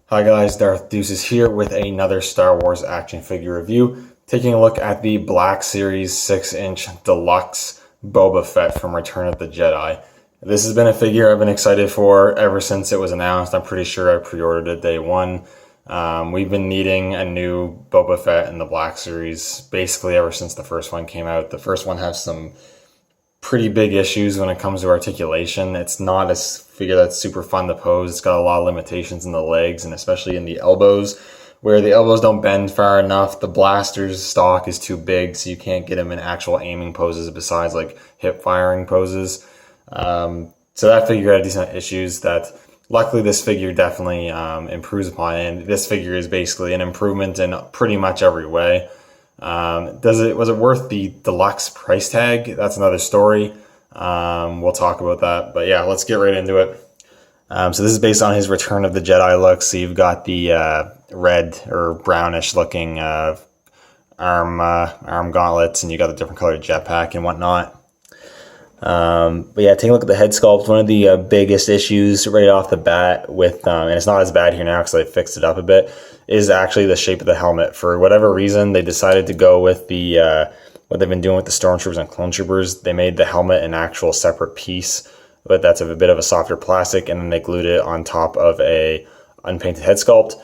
Hi guys, Darth Deuce is here with another Star Wars action figure review, taking a look at the Black Series 6-inch Deluxe Boba Fett from Return of the Jedi. This has been a figure I've been excited for ever since it was announced. I'm pretty sure I pre-ordered it day one. We've been needing a new Boba Fett in the Black Series basically ever since the first one came out. The first one has some pretty big issues when it comes to articulation. It's not a figure that's super fun to pose. It's got a lot of limitations in the legs and especially in the elbows, where the elbows don't bend far enough. The blaster's stock is too big, so you can't get him in actual aiming poses besides like hip firing poses. So that figure had decent issues that luckily this figure definitely improves upon, and this figure is basically an improvement in pretty much every way. Was it worth the deluxe price tag? That's another story. We'll talk about that, but yeah, let's get right into it. So this is based on his Return of the Jedi look. So you've got the red or brownish looking arm gauntlets, and you got the different colored jetpack and whatnot. But yeah, taking a look at the head sculpt, one of the biggest issues right off the bat with, and it's not as bad here now because I fixed it up a bit, is actually the shape of the helmet. For whatever reason, they decided to go with the what they've been doing with the Stormtroopers and Clone Troopers. They made the helmet an actual separate piece, but that's a bit of a softer plastic, and then they glued it on top of a unpainted head sculpt.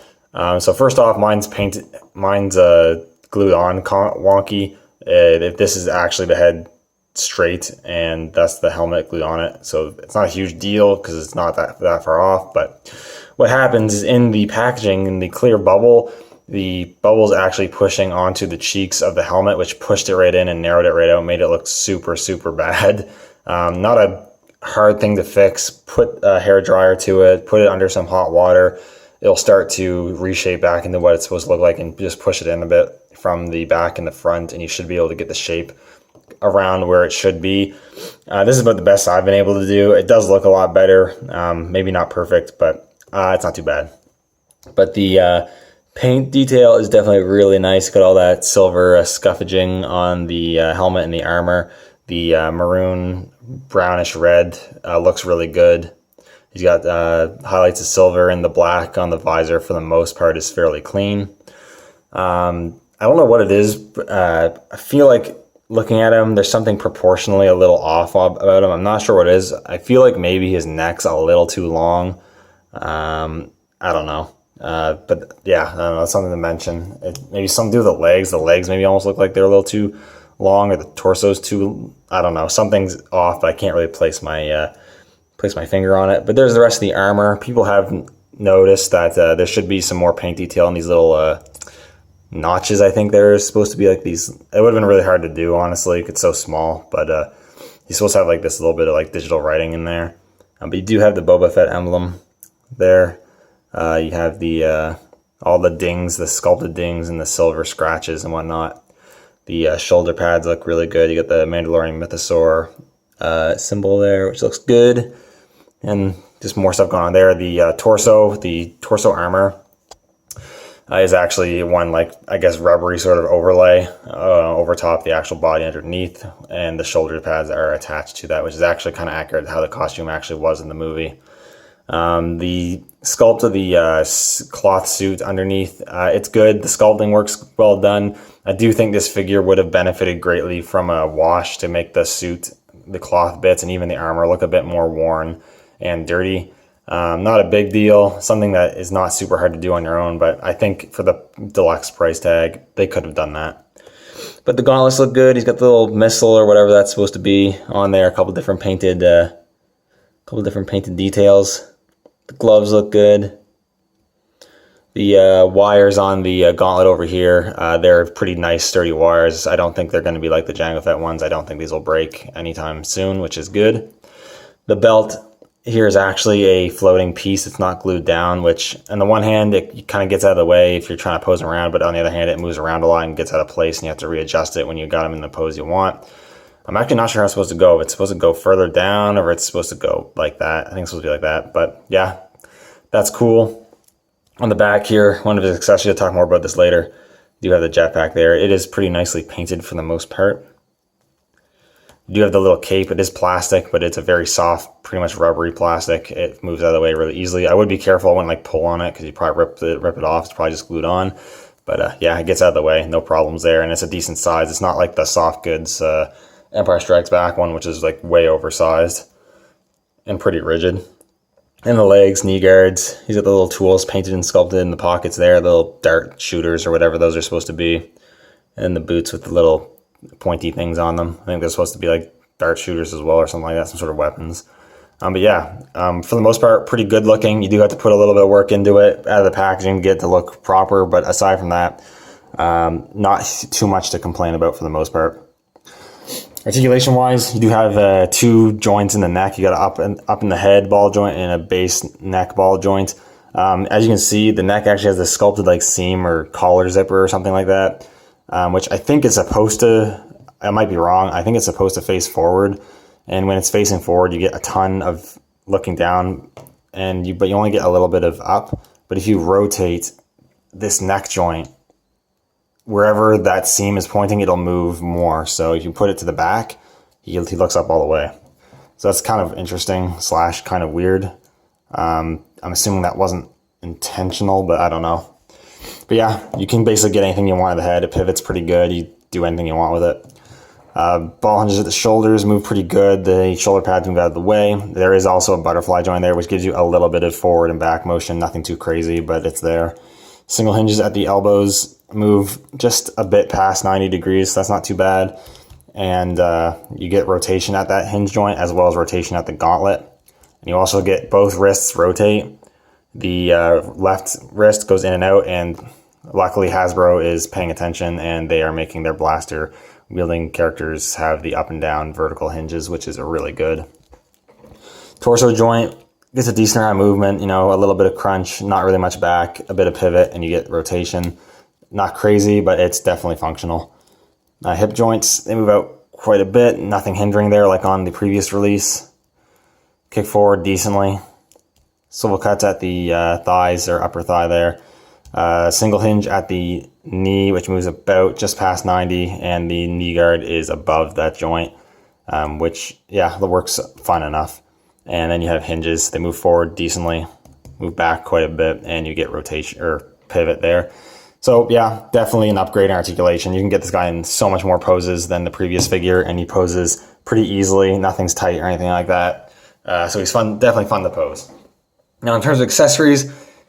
So first off, mine's painted, mine's glued on wonky. If this is actually the head straight and that's the helmet glued on it, so it's not a huge deal because it's not that far off. But what happens is in the packaging, in the clear bubble, the bubble's actually pushing onto the cheeks of the helmet, which pushed it right in and narrowed it right out, made it look super bad. Not a hard thing to fix. Put a hair dryer to it, put it under some hot water, it'll start to reshape back into what it's supposed to look like, and just push it in a bit from the back and the front, and you should be able to get the shape around where it should be. This is about the best I've been able to do. It does look a lot better, maybe not perfect, but it's not too bad. But the paint detail is definitely really nice. Got all that silver scuffaging on the helmet and the armor. The maroon brownish red looks really good. He's got highlights of silver, and the black on the visor for the most part is fairly clean. I don't know what it is, but I feel like looking at him, there's something proportionally a little off about him. I'm not sure what it is. I feel like maybe his neck's a little too long. I don't know. But yeah, I don't know, something to mention. Maybe something to do with the legs. The legs maybe almost look like they're a little too long, or the torso's too, I don't know. Something's off, but I can't really place my finger on it. But there's the rest of the armor. People have noticed that there should be some more paint detail on these little notches. I think they're supposed to be like these. It would have been really hard to do, honestly. It's so small, but you're supposed to have like this little bit of like digital writing in there. But you do have the Boba Fett emblem there. You have the all the dings, the sculpted dings, and the silver scratches and whatnot. The shoulder pads look really good. You got the Mandalorian Mythosaur symbol there, which looks good, and just more stuff going on there. The torso armor is actually one, like, I guess, rubbery sort of overlay over top the actual body underneath, and the shoulder pads are attached to that, which is actually kind of accurate to how the costume actually was in the movie. The sculpt of the cloth suit underneath, it's good. The sculpting works well done. I do think this figure would have benefited greatly from a wash to make the suit, the cloth bits, and even the armor look a bit more worn and dirty. Not a big deal, something that is not super hard to do on your own, but I think for the deluxe price tag, they could have done that. But the gauntlets look good. He's got the little missile or whatever that's supposed to be on there. A couple different painted details. The gloves look good. The wires on the gauntlet over here, they're pretty nice, sturdy wires. I don't think they're going to be like the Jango Fett ones. I don't think these will break anytime soon, which is good. The belt here is actually a floating piece. It's not glued down, which on the one hand, it kind of gets out of the way if you're trying to pose around, but on the other hand, it moves around a lot and gets out of place, and you have to readjust it when you got them in the pose you want. I'm actually not sure how it's supposed to go. If it's supposed to go further down, or if it's supposed to go like that. I think it's supposed to be like that, but yeah, that's cool. On the back here, one of his accessories, I'll talk more about this later, you have the jetpack there. It is pretty nicely painted for the most part. You do have the little cape. It is plastic, but it's a very soft, pretty much rubbery plastic. It moves out of the way really easily. I would be careful. I wouldn't like pull on it because you probably rip it off. It's probably just glued on. But yeah, it gets out of the way. No problems there. And it's a decent size. It's not like the soft goods Empire Strikes Back one, which is like way oversized and pretty rigid. And the legs, knee guards. He's got the little tools painted and sculpted in the pockets there. The little dart shooters or whatever those are supposed to be. And the boots with the little pointy things on them. I think they're supposed to be like dart shooters as well or something like that, some sort of weapons. But yeah, for the most part, pretty good looking. You do have to put a little bit of work into it out of the packaging to get it to look proper. But aside from that, not too much to complain about for the most part. Articulation wise, you do have 2 joints in the neck. You got up in the head ball joint and a base neck ball joint. As you can see, the neck actually has a sculpted like seam or collar zipper or something like that, which I think is supposed to, I might be wrong, I think it's supposed to face forward. And when it's facing forward, you get a ton of looking down, but you only get a little bit of up. But if you rotate this neck joint, wherever that seam is pointing, it'll move more. So if you put it to the back, he looks up all the way. So that's kind of interesting / kind of weird. I'm assuming that wasn't intentional, but I don't know. But yeah, you can basically get anything you want at the head. It pivots pretty good. You do anything you want with it. Ball hinges at the shoulders move pretty good. The shoulder pads move out of the way. There is also a butterfly joint there, which gives you a little bit of forward and back motion. Nothing too crazy, but it's there. Single hinges at the elbows move just a bit past 90 degrees. So that's not too bad. And you get rotation at that hinge joint as well as rotation at the gauntlet. And you also get both wrists rotate. The left wrist goes in and out, and luckily Hasbro is paying attention and they are making their blaster wielding characters have the up and down vertical hinges, which is really good. Torso joint gets a decent amount of movement, you know, a little bit of crunch, not really much back, a bit of pivot, and you get rotation. Not crazy, but it's definitely functional. Hip joints, they move out quite a bit, nothing hindering there like on the previous release. Kick forward decently. Swivel cuts at the thighs or upper thigh there. Single hinge at the knee, which moves about just past 90, and the knee guard is above that joint, which, yeah, that works fine enough. And then you have hinges. They move forward decently, move back quite a bit, and you get rotation or pivot there. So, yeah, definitely an upgrade in articulation. You can get this guy in so much more poses than the previous figure, and he poses pretty easily. Nothing's tight or anything like that. So he's fun, definitely fun to pose. Now, in terms of accessories,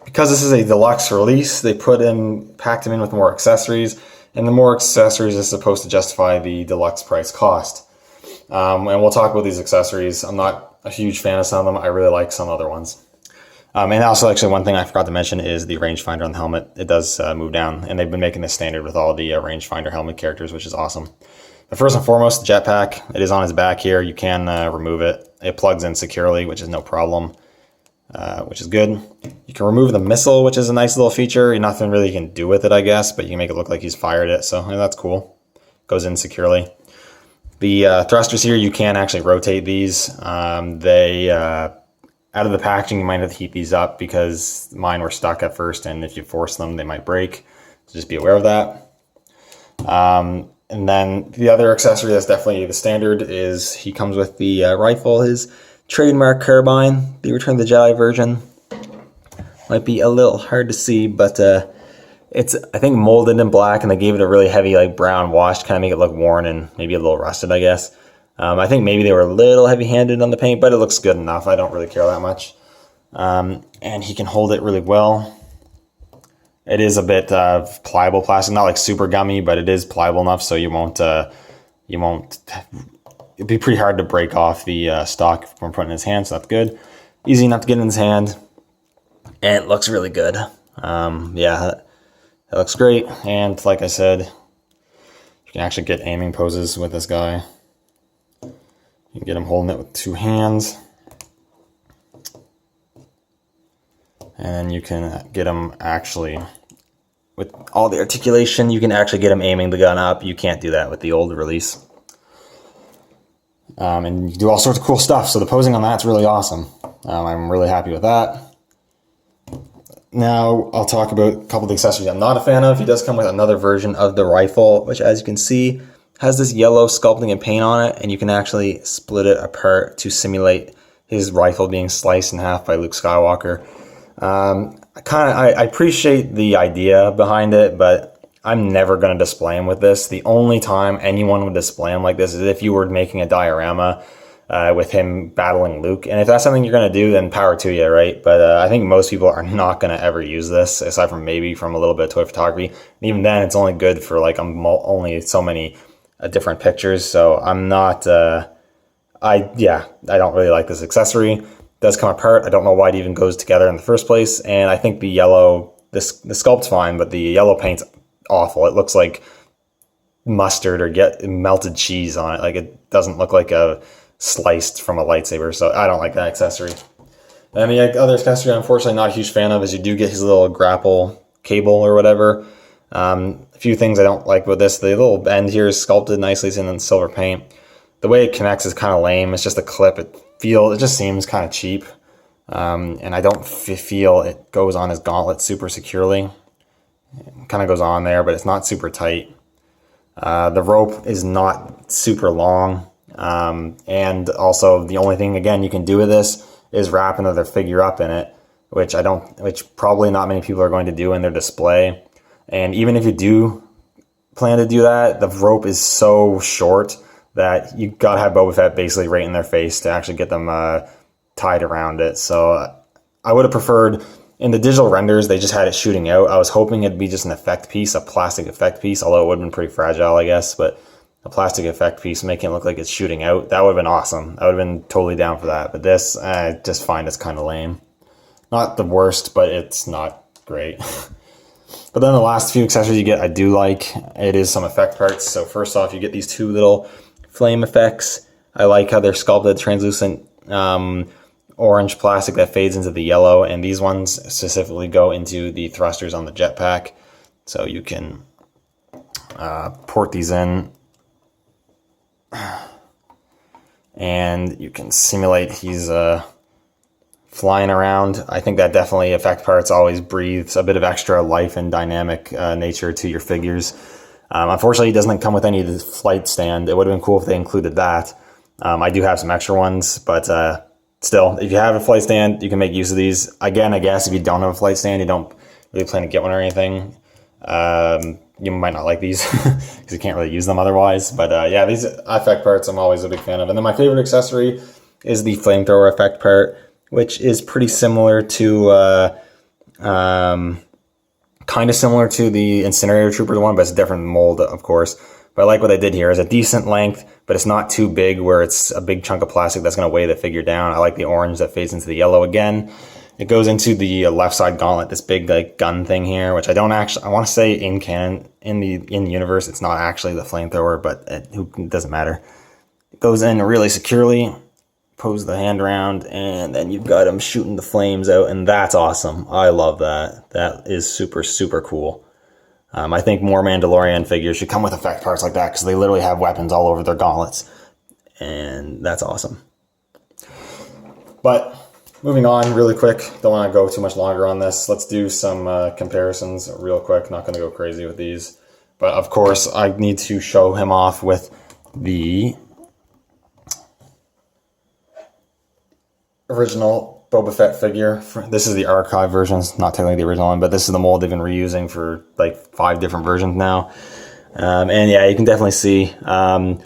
because this is a deluxe release, they packed him in with more accessories, and the more accessories is supposed to justify the deluxe price cost. And we'll talk about these accessories. I'm not a huge fan of some of them. I really like some other ones. And also, actually, one thing I forgot to mention is the rangefinder on the helmet. It does move down, and they've been making this standard with all the rangefinder helmet characters, which is awesome. But first and foremost, the jetpack. It is on his back here. You can remove it. It plugs in securely, which is no problem. Which is good. You can remove the missile, which is a nice little feature. Nothing really you can do with it, I guess, but you can make it look like he's fired it, so yeah, that's cool. Goes in securely. The thrusters here, you can actually rotate these. Out of the packaging, you might have to heat these up because mine were stuck at first, and if you force them, they might break. So just be aware of that. And then the other accessory that's definitely the standard is he comes with the rifle, his trademark carbine, the Return of the Jedi version. Might be a little hard to see, but it's, I think, molded in black, and they gave it a really heavy like brown wash to kind of make it look worn and maybe a little rusted, I guess. I think maybe they were a little heavy-handed on the paint, but it looks good enough. I don't really care that much. And he can hold it really well. It is a bit of pliable plastic, not like super gummy, but it is pliable enough so you won't. It'd be pretty hard to break off the stock from putting in his hand, so that's good. Easy enough to get in his hand, and it looks really good. Yeah, that looks great. And like I said, you can actually get aiming poses with this guy. You can get him holding it with 2 hands. And then you can get him actually, with all the articulation, you can actually get him aiming the gun up. You can't do that with the old release. And you can do all sorts of cool stuff. So the posing on that's really awesome. I'm really happy with that. Now I'll talk about a couple of the accessories I'm not a fan of. He does come with another version of the rifle, which, as you can see, has this yellow sculpting and paint on it, and you can actually split it apart to simulate his rifle being sliced in half by Luke Skywalker. I appreciate the idea behind it, but I'm never going to display him with this. The only time anyone would display him like this is if you were making a diorama with him battling Luke. And if that's something you're going to do, then power to you, right? But I think most people are not going to ever use this, aside from maybe from a little bit of toy photography. And even then, it's only good for like only so many different pictures. So I'm not, I don't really like this accessory. It does come apart. I don't know why it even goes together in the first place. And I think the yellow, the sculpt's fine, but the yellow paint's awful. It looks like mustard or get melted cheese on it. Like it doesn't look like a sliced from a lightsaber. So I don't like that accessory. And the other accessory I'm unfortunately not a huge fan of is you do get his little grapple cable or whatever. A few things I don't like with this. The little end here is sculpted nicely. It's in silver paint. The way it connects is kind of lame. It's just a clip. It just seems kind of cheap. And I don't feel it goes on his gauntlet super securely. It kind of goes on there, but it's not super tight. The rope is not super long. And also the only thing, again, you can do with this is wrap another figure up in it, which probably not many people are going to do in their display. And even if you do plan to do that, the rope is so short that you gotta have Boba Fett basically right in their face to actually get them tied around it. So I would have preferred, in the digital renders, they just had it shooting out. I was hoping it'd be just an effect piece, a plastic effect piece, although it would have been pretty fragile, I guess, but a plastic effect piece making it look like it's shooting out, that would have been awesome. I would have been totally down for that. But this, I just find it's kind of lame. Not the worst, but it's not great. But then the last few accessories you get, I do like. It is some effect parts. So first off, you get these two little flame effects. I like how they're sculpted, translucent orange plastic that fades into the yellow, and these ones specifically go into the thrusters on the jetpack. So you can port these in, and you can simulate he's flying around. I think that definitely effect parts always breathes a bit of extra life and dynamic nature to your figures. Unfortunately, it doesn't come with any of the flight stand. It would have been cool if they included that. I do have some extra ones, but still, if you have a flight stand, you can make use of these. Again, I guess if you don't have a flight stand, you don't really plan to get one or anything, you might not like these because you can't really use them otherwise. But yeah, these effect parts I'm always a big fan of. And then my favorite accessory is the flamethrower effect part, which is pretty similar to kind of similar to the Incinerator Trooper one, but it's a different mold, of course. But I like what they did here. It's a decent length, but it's not too big where it's a big chunk of plastic that's going to weigh the figure down. I like the orange that fades into the yellow again. It goes into the left side gauntlet, this big like gun thing here, which I want to say in canon, in the universe, it's not actually the flamethrower, but it doesn't matter. It goes in really securely. Pose the hand around, and then you've got him shooting the flames out, and that's awesome. I love that. That is super, super cool. I think more Mandalorian figures should come with effect parts like that, because they literally have weapons all over their gauntlets, and that's awesome. But moving on really quick, don't want to go too much longer on this. Let's do some comparisons real quick. Not going to go crazy with these, but of course I need to show him off with the original Boba Fett figure. This is the archive version. It's not technically the original one, but this is the mold they've been reusing for like 5 different versions now. And yeah, you can definitely see. I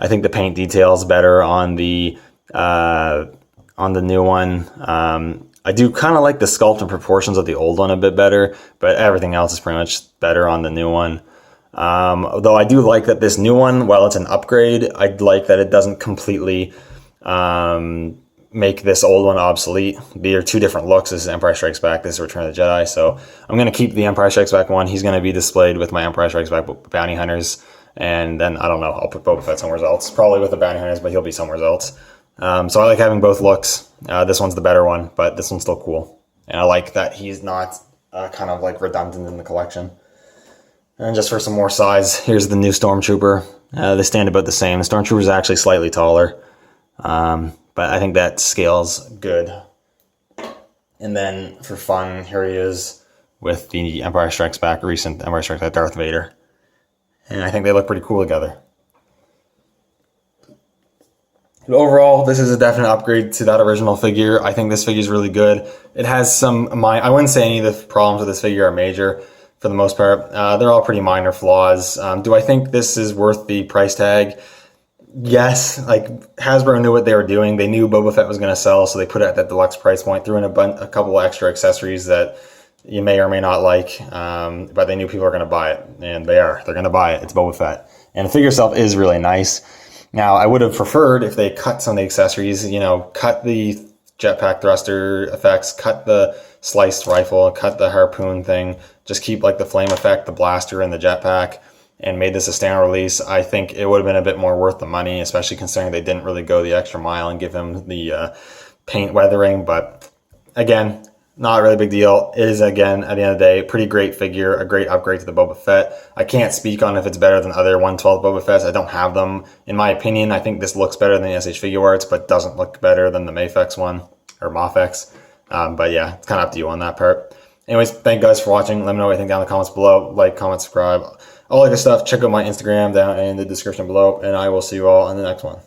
think the paint details better on the new one. I do kind of like the sculpt and proportions of the old one a bit better, but everything else is pretty much better on the new one. Though I do like that this new one, while it's an upgrade, I'd like that it doesn't completely make this old one obsolete. They are 2 different looks. This is Empire Strikes Back, this is Return of the Jedi. So I'm going to keep the Empire Strikes Back one. He's going to be displayed with my Empire Strikes Back bounty hunters. And then, I don't know, I'll put Boba Fett somewhere else. Probably with the bounty hunters, but he'll be somewhere else. So I like having both looks. This one's the better one, but this one's still cool. And I like that he's not kind of like redundant in the collection. And just for some more size, here's the new Stormtrooper. They stand about the same. The Stormtrooper is actually slightly taller. But I think that scales good. And then for fun, here he is with the Empire Strikes Back, recent Empire Strikes Back Darth Vader. And I think they look pretty cool together. But overall, this is a definite upgrade to that original figure. I think this figure is really good. It has some, I wouldn't say any of the problems with this figure are major for the most part. They're all pretty minor flaws. Do I think this is worth the price tag? Yes, like Hasbro knew what they were doing. They knew Boba Fett was going to sell, so they put it at that deluxe price point, threw in a couple of extra accessories that you may or may not like, but they knew people are going to buy it, and they are. They're going to buy it. It's Boba Fett. And the figure itself is really nice. Now, I would have preferred if they cut some of the accessories, you know, cut the jetpack thruster effects, cut the sliced rifle, cut the harpoon thing, just keep like the flame effect, the blaster, and the jetpack, and made this a standard release. I think it would have been a bit more worth the money, especially considering they didn't really go the extra mile and give him the paint weathering. But again, not a really big deal. It is, again, at the end of the day, pretty great figure, a great upgrade to the Boba Fett. I can't speak on if it's better than other 112 Boba Fetts. I don't have them. In my opinion, I think this looks better than the SH Figure Arts, but doesn't look better than the Mafex one, or Mafex. But yeah, it's kind of up to you on that part. Anyways, thank you guys for watching. Let me know what you think down in the comments below. Like, comment, subscribe, all that good stuff. Check out my Instagram down in the description below, and I will see you all in the next one.